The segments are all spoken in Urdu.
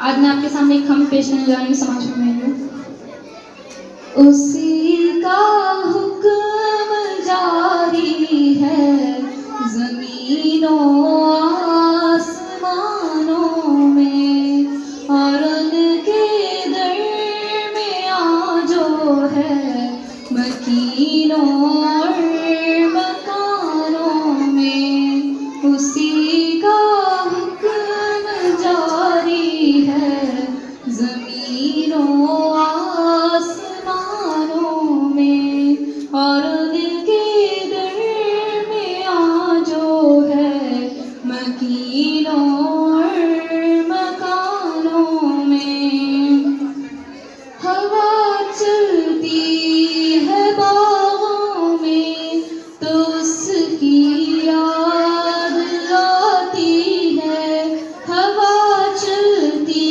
آج میں آپ کے سامنے ایک ہم پیش کرنے جا رہی ہوں سماج میں اسی کا حکم جاری ہے زمین و آسمانوں میں، اور ان کے درمیان جو ہے مکینوں اور مکانوں میں، اسی کا حکم جاری ہے زمین و آسمانوں میں، اور ان کے درمیان جو ہے مکینوں اور مکانوں میں۔ ہوا چلتی ہے باغوں میں تو اس کی یاد آتی ہے، ہوا چلتی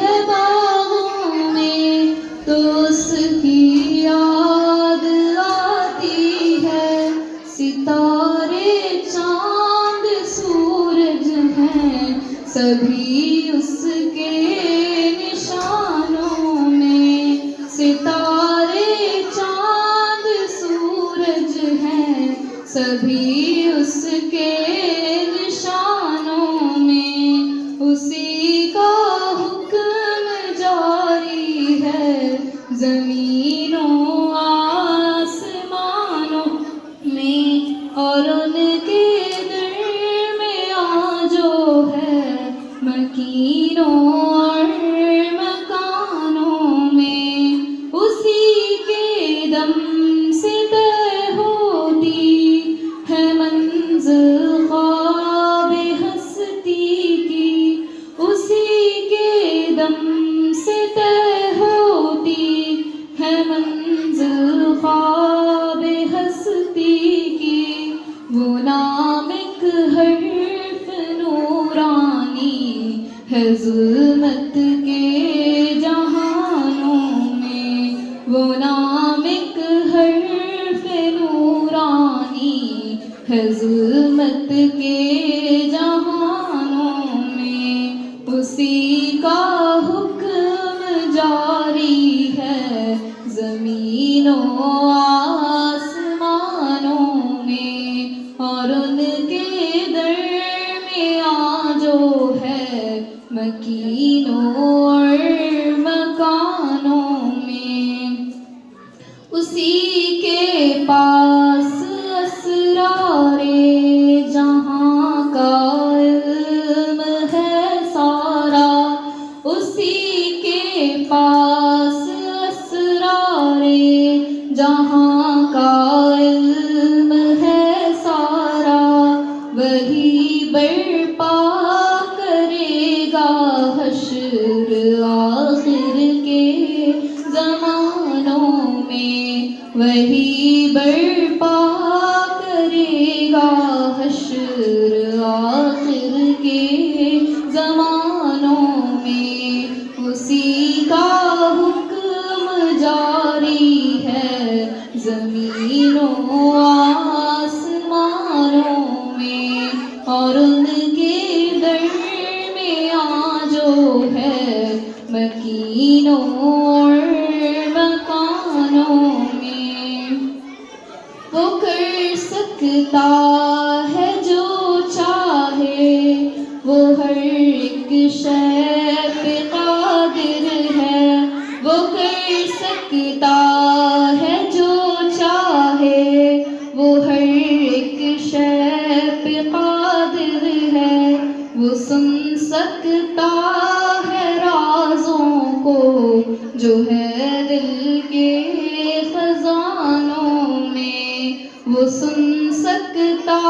ہے باغوں میں تو اس کی یاد آتی ہے، ستارے چاند سورج ہیں سبھی اس کے نشانوں میں، ستارے چاند سورج ہیں سبھی اس کے نشانوں میں، اسی کا حکم جاری ہے زمین و آسمانوں میں، اور ان کے درمیان جو ہے مکینوں اور مکانوں میں، اسی کے دم سے طے ہوتی ہے منزل خواب ہستی کی، اسی کے دم سے طے ہوتی ہے منزل خواب ہستی کی، وہ نام ایک حرف نورانی ہے ظلمت کے جہانوں میں، وہ نام ایک حرف نورانی ہے ظلمت کے جہانوں میں، اسی کا حکم جاری ہے زمین و آسمانوں میں، اور ان کے درمیان جو ہے مکینوں اور مکانوں میں، اسی کے پاس اسرار جہاں کا علم ہے سارا، اسی کے پاس اسرار جہاں کا علم ہے سارا، وہی برپا کرے گا حشر آخر کے زمانوں میں، وہی برپا کرے گا حشر آخر کے زمانوں میں، اسی کا حکم جاری ہے زمین و آسمانوں میں، اور ان کے درمیان جو ہے مکینوں اور مکانوں میں، وہ کر سکتا ہے جو چاہے، وہ ہر ایک شے پہ قادر ہے، وہ کر سکتا ہے جو چاہے، وہ ہر ایک شے پہ قادر ہے، وہ سن سکتا ہے رازوں کو جو ہے دل کے خزانوں میں، وہ سن سکتا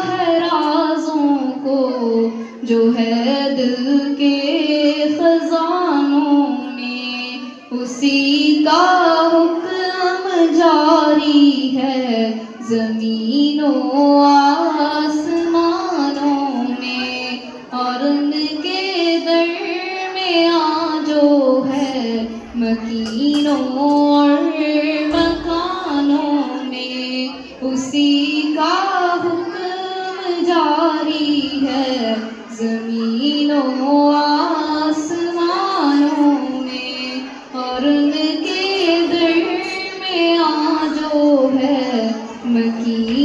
ہے رازوں کو جو ہے دل کے خزانوں میں، اسی کا حکم جاری ہے زمین و آسمانوں میں، اور ان کے درمیان جو ہے مکینوں اور مکانوں میں، اسی کا حکم جاری ہے زمین و آسمانوں کی